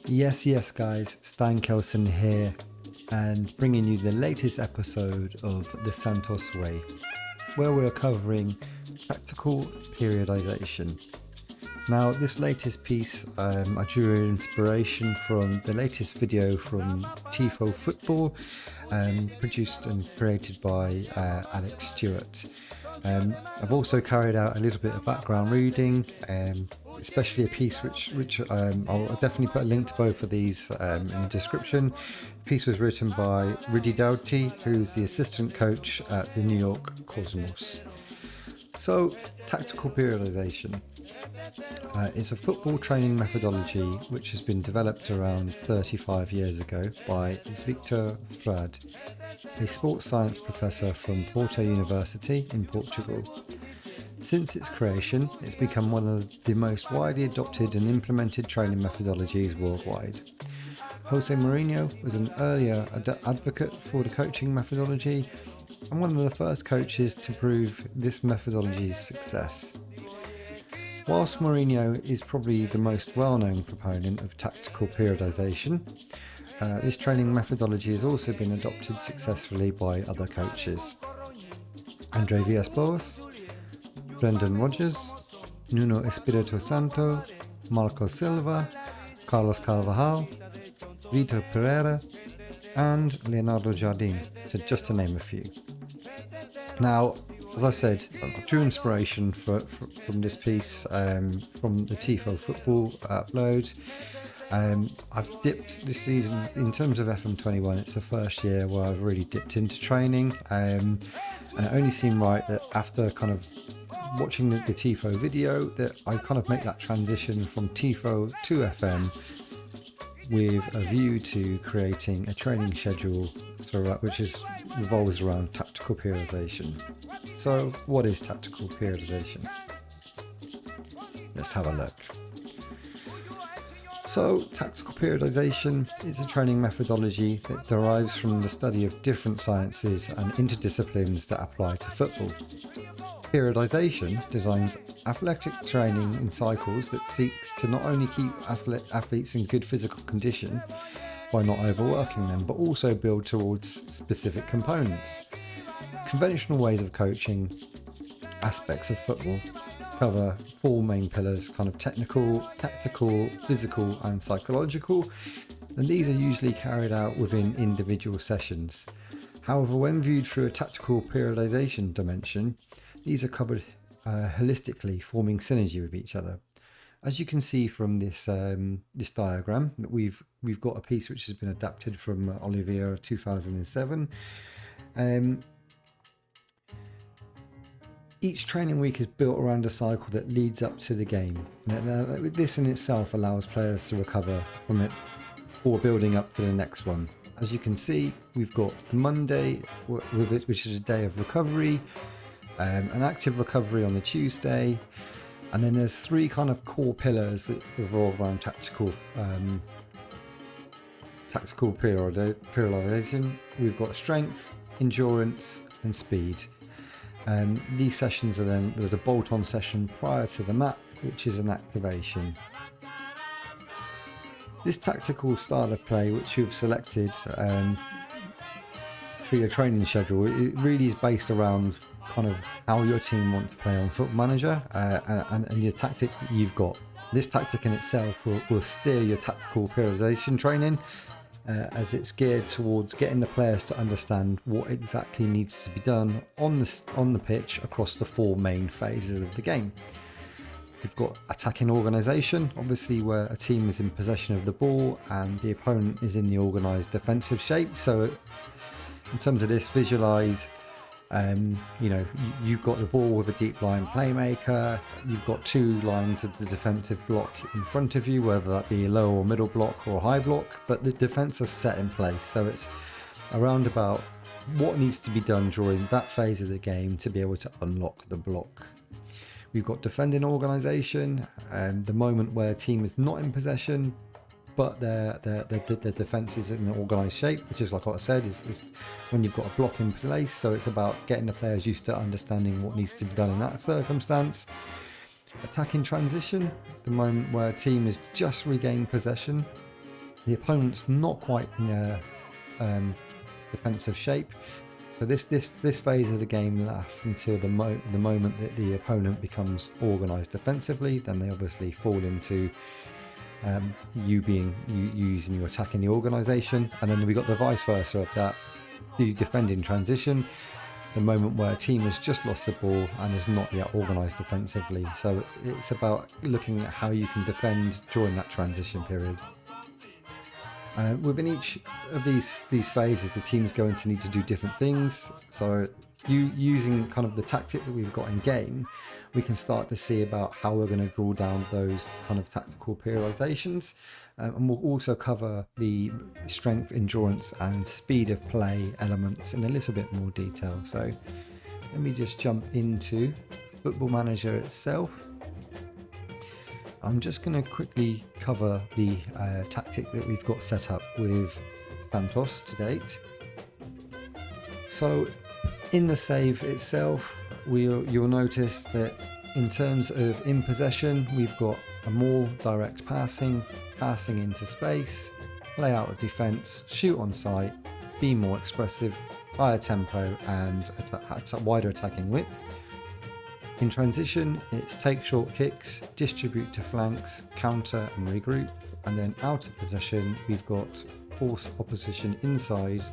Yes, guys, Stein Kelson here, and bringing you the latest episode of the Santos Way, where we're covering tactical periodization. Now, this latest piece, I drew inspiration from the latest video from Tifo Football, produced and created by Alex Stewart. I've also carried out a little bit of background reading, especially a piece which I'll definitely put a link to both of these in the description. The piece was written by Ridi Dauti, who's the assistant coach at the New York Cosmos. So, tactical periodization. It's a football training methodology which has been developed around 35 years ago by Victor Frade, a sports science professor from Porto University in Portugal. Since its creation, it's become one of the most widely adopted and implemented training methodologies worldwide. Jose Mourinho was an earlier advocate for the coaching methodology and one of the first coaches to prove this methodology's success. Whilst Mourinho is probably the most well-known proponent of tactical periodization, this training methodology has also been adopted successfully by other coaches. Andre Villas-Boas, Brendan Rodgers, Nuno Espirito Santo, Marco Silva, Carlos Carvajal, Vitor Pereira, and Leonardo Jardim, just to name a few. Now, as I said, I drew inspiration from this piece from the Tifo Football upload. I've dipped this season, in terms of FM21, it's the first year where I've really dipped into training, and it only seemed right that after kind of watching the Tifo video that I kind of make that transition from Tifo to FM with a view to creating a training schedule which revolves around tactical periodization. So, what is tactical periodization? Let's have a look. So, tactical periodization is a training methodology that derives from the study of different sciences and interdisciplines that apply to football. Periodization designs athletic training in cycles that seeks to not only keep athletes in good physical condition by not overworking them, but also build towards specific components. Conventional ways of coaching aspects of football cover four main pillars, kind of technical, tactical, physical and psychological, and these are usually carried out within individual sessions. However, when viewed through a tactical periodization dimension, these are covered holistically, forming synergy with each other. As you can see from this this diagram, that we've got a piece which has been adapted from Oliveira 2007. Each training week is built around a cycle that leads up to the game. This in itself allows players to recover from it before building up to the next one. As you can see, we've got the Monday with it, which is a day of recovery, an active recovery on the Tuesday, and then there's three kind of core pillars that revolve around tactical periodization. We've got strength, endurance, and speed. These sessions are then, there's a bolt-on session prior to the match, which is an activation. This tactical style of play which you've selected for your training schedule, it really is based around kind of how your team want to play on Football Manager and your tactic that you've got. This tactic in itself will steer your tactical periodization training as it's geared towards getting the players to understand what exactly needs to be done on the pitch across the four main phases of the game. We've got attacking organisation, obviously where a team is in possession of the ball and the opponent is in the organised defensive shape. So in terms of this, visualise you've got the ball with a deep line playmaker, you've got two lines of the defensive block in front of you, whether that be a low or middle block or a high block, but the defence is set in place. So it's around about what needs to be done during that phase of the game to be able to unlock the block. We've got defending organisation, the moment where a team is not in possession, but their defence is in an organised shape, which is like what I said, is when you've got a block in place. So it's about getting the players used to understanding what needs to be done in that circumstance. Attacking transition, the moment where a team has just regained possession the opponent's not quite in a defensive shape. So this phase of the game lasts until the moment that the opponent becomes organised defensively. Then they obviously fall into you using your attack in the organisation, and then we got the vice versa of that. You defend in transition, the moment where a team has just lost the ball and is not yet organised defensively. So it's about looking at how you can defend during that transition period. Within each of these phases, the team's going to need to do different things. So using kind of the tactic that we've got in game, we can start to see about how we're going to draw down those kind of tactical periodizations. And we'll also cover the strength, endurance and speed of play elements in a little bit more detail. So let me just jump into Football Manager itself. I'm just going to quickly cover the tactic that we've got set up with Santos to date. So in the save itself, you'll notice that in terms of in possession, we've got a more direct passing into space, play out of defence, shoot on sight, be more expressive, higher tempo and wider attacking width. In transition, it's take short kicks, distribute to flanks, counter and regroup. And then out of possession, we've got force opposition inside,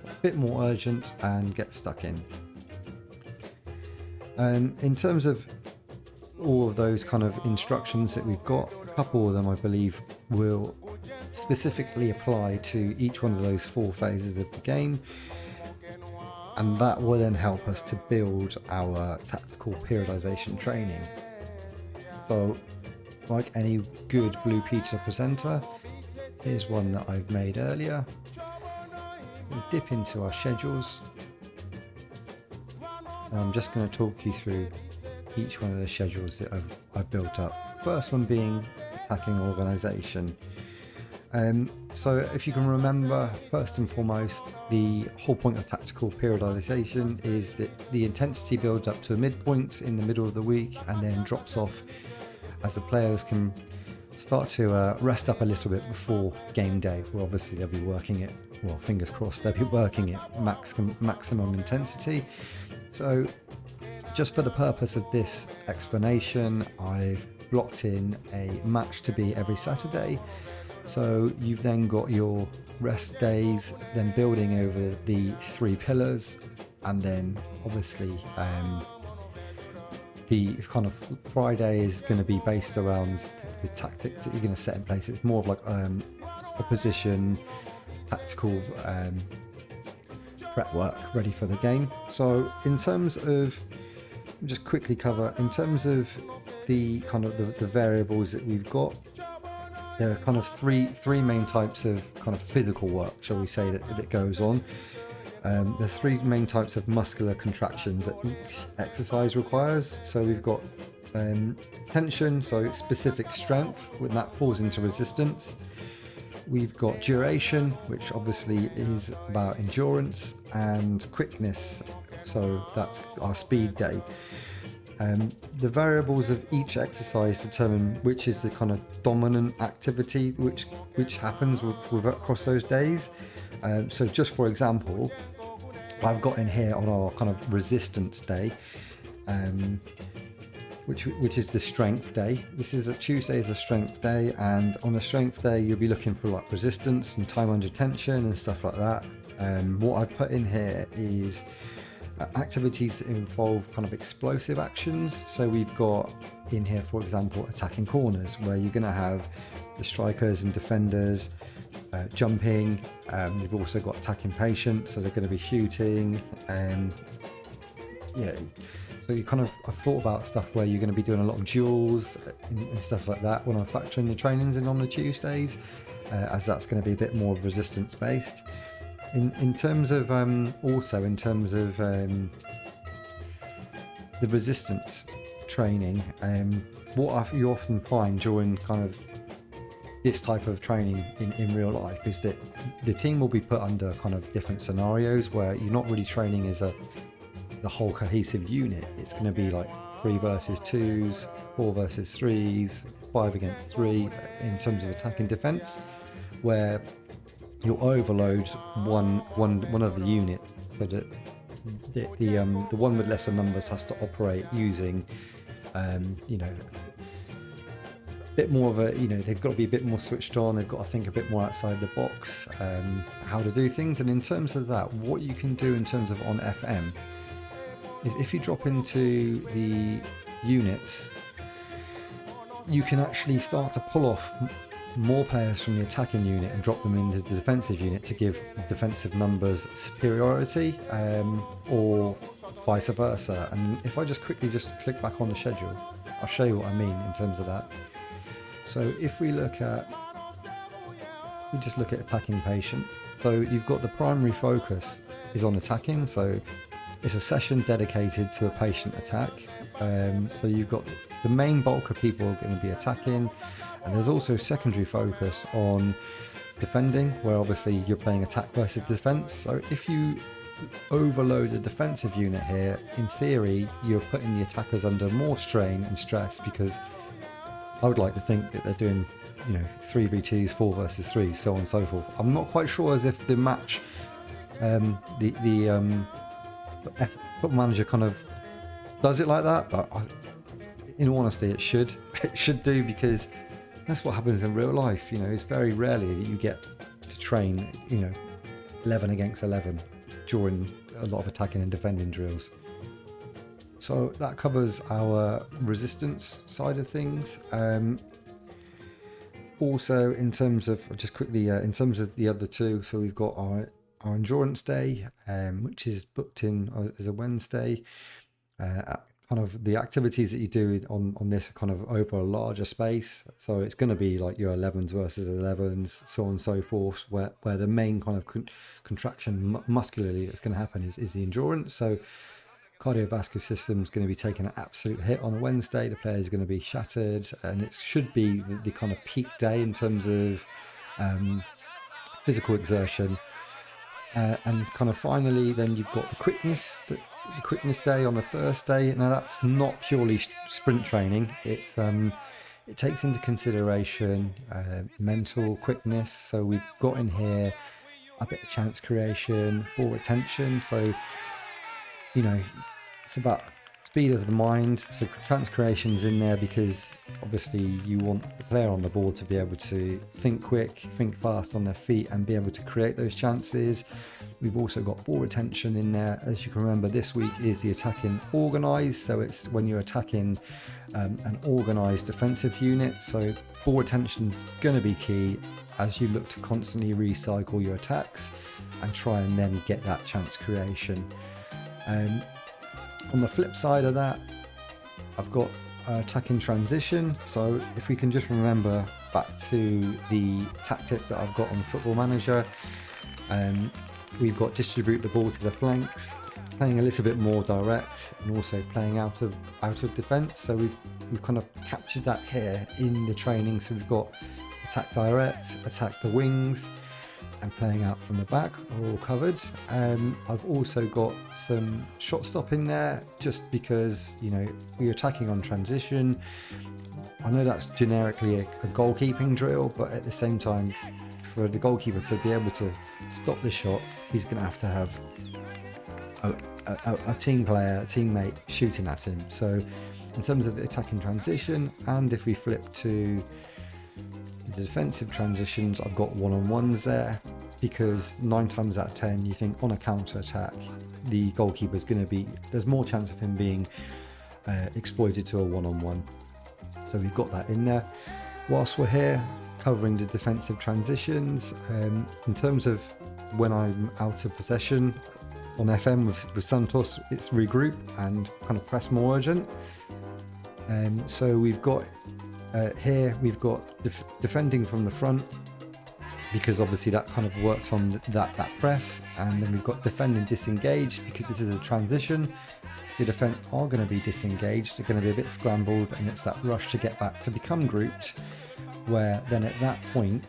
a bit more urgent and get stuck in. In terms of all of those kind of instructions that we've got, a couple of them I believe will specifically apply to each one of those 4 phases of the game. And that will then help us to build our tactical periodization training. So, like any good Blue Peter presenter, here's one that I've made earlier. We'll dip into our schedules. And I'm just going to talk you through each one of the schedules that I've built up. First one being attacking organization. So if you can remember, first and foremost, the whole point of tactical periodization is that the intensity builds up to a midpoint in the middle of the week and then drops off as the players can start to rest up a little bit before game day. Well, obviously they'll be working it, well, fingers crossed, they'll be working it maximum intensity. So just for the purpose of this explanation, I've blocked in a match to be every Saturday. So you've then got your rest days, then building over the 3 pillars, and then obviously the kind of Friday is going to be based around the tactics that you're going to set in place. It's more of like opposition, tactical prep work ready for the game. So in terms of, just quickly cover, in terms of the kind of the variables that we've got, there are kind of three main types of kind of physical work, shall we say, that goes on. The 3 main types of muscular contractions that each exercise requires. So we've got tension, so specific strength, when that falls into resistance. We've got duration, which obviously is about endurance, and quickness, so that's our speed day. The variables of each exercise determine which is the kind of dominant activity which happens across those days. So just for example, I've got in here on our kind of resistance day, which is the strength day. This is Tuesday is a strength day, and on a strength day you'll be looking for like resistance and time under tension and stuff like that. What I've put in here is activities that involve kind of explosive actions. So we've got in here, for example, attacking corners, where you're going to have the strikers and defenders jumping. You've also got attacking patients, so they're going to be shooting. So you kind of, I've thought about stuff where you're going to be doing a lot of duels and stuff like that when I'm factoring the trainings in on the Tuesdays, as that's going to be a bit more resistance based. In terms of also in terms of the resistance training, what you often find during kind of this type of training in real life is that the team will be put under kind of different scenarios where you're not really training as the whole cohesive unit. It's going to be like 3 versus 2s, 4 versus 3s, 5 against 3 in terms of attack and defense. where you'll overload one of the units, so that the one with lesser numbers has to operate using bit more of a, they've got to be a bit more switched on, they've got to think a bit more outside the box, how to do things. And in terms of that, what you can do in terms of on FM is if you drop into the units, you can actually start to pull off more players from the attacking unit and drop them into the defensive unit to give defensive numbers superiority, or vice versa. And if I just quickly click back on the schedule, I'll show you what I mean in terms of that. So if we just look at attacking patient, so you've got the primary focus is on attacking, so it's a session dedicated to a patient attack. So you've got the main bulk of people are going to be attacking, and there's also secondary focus on defending, where obviously you're playing attack versus defense. So if you overload a defensive unit here, in theory you're putting the attackers under more strain and stress, because I would like to think that they're doing 3v2s, 4 versus 3, so on and so forth. I'm not quite sure as if the match Football Manager kind of does it like that, but in all honesty it should do, because that's what happens in real life. It's very rarely that you get to train 11 against 11 during a lot of attacking and defending drills. So that covers our resistance side of things. Also, in terms of in terms of the other two, so we've got our endurance day, which is booked in as a Wednesday. Kind of the activities that you do on this kind of over a larger space. So it's going to be like your 11s versus 11s, so on and so forth, where the main kind of contraction muscularly that's going to happen is the endurance. So cardiovascular system is going to be taking an absolute hit on a Wednesday. The player is going to be shattered, and it should be the kind of peak day in terms of physical exertion. And kind of finally, then you've got the quickness day on the Thursday. Now that's not purely sprint training. It takes into consideration mental quickness. So we've got in here a bit of chance creation, ball retention. So it's about speed of the mind. So chance creation's in there because obviously you want the player on the ball to be able to think quick, think fast on their feet, and be able to create those chances. We've also got ball retention in there. As you can remember, this week is the attacking organised, so it's when you're attacking an organised defensive unit. So ball retention's going to be key as you look to constantly recycle your attacks and try and then get that chance creation. On the flip side of that, I've got attacking transition. So if we can just remember back to the tactic that I've got on Football Manager, we've got distribute the ball to the flanks, playing a little bit more direct, and also playing out of defence. So we've kind of captured that here in the training. So we've got attack direct, attack the wings, and playing out from the back are all covered. I've also got some shot stop in there, just because we're attacking on transition. I know that's generically a goalkeeping drill, but at the same time, for the goalkeeper to be able to stop the shots, he's going to have a team player, a teammate shooting at him. So in terms of the attacking transition, and if we flip to the defensive transitions, I've got one-on-ones there, because 9 times out of 10 you think on a counter attack the goalkeeper is going to be, there's more chance of him being exploited to a one-on-one. So we've got that in there. Whilst we're here covering the defensive transitions, in terms of when I'm out of possession on FM with Santos, it's regroup and kind of press more urgent. So we've got here we've got defending from the front, because obviously that kind of works on that press. And then we've got defending disengaged, because this is a transition. The defence are going to be disengaged, they're going to be a bit scrambled, and it's that rush to get back to become grouped, where then at that point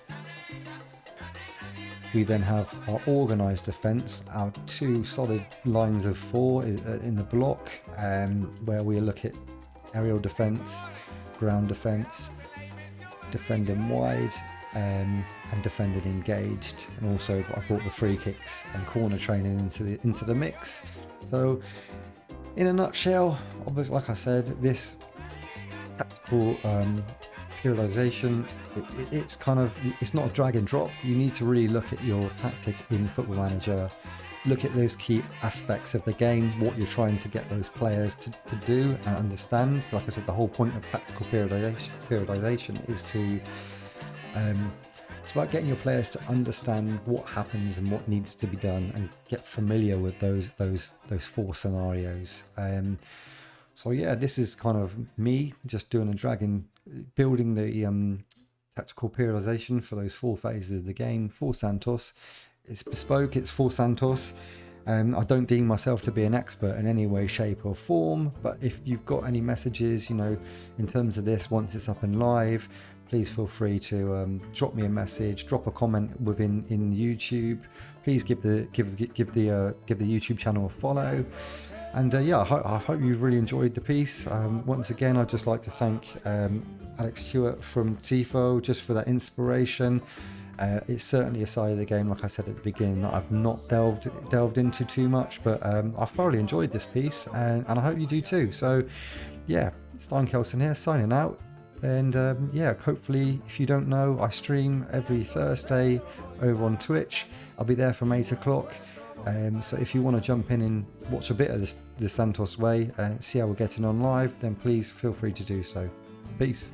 we then have our organised defence, our 2 solid lines of 4 in the block, where we look at aerial defence, ground defence, defending wide, and defending engaged, and also I brought the free kicks and corner training into the mix. So in a nutshell, obviously, like I said, this tactical periodization, it's not a drag and drop. You need to really look at your tactic in Football Manager, look at those key aspects of the game, what you're trying to get those players to do and understand. Like I said, the whole point of tactical periodization is to it's about getting your players to understand what happens and what needs to be done, and get familiar with those 4 scenarios. So yeah, this is kind of me just doing a drag and building the tactical periodization for those 4 phases of the game for Santos. It's bespoke, it's for Santos. I don't deem myself to be an expert in any way, shape or form, but if you've got any messages, in terms of this, once it's up and live, please feel free to drop me a message, drop a comment in YouTube. Please give the YouTube channel a follow. And I hope you've really enjoyed the piece. Once again, I'd just like to thank Alex Stewart from Tifo just for that inspiration. It's certainly a side of the game, like I said at the beginning, that I've not delved into too much, but I thoroughly enjoyed this piece, and I hope you do too. So yeah, Stein Kelson here, signing out. And hopefully, if you don't know, I stream every Thursday over on Twitch. I'll be there from 8 o'clock. So if you want to jump in and watch a bit of the Santos Way and see how we're getting on live, then please feel free to do so. Peace.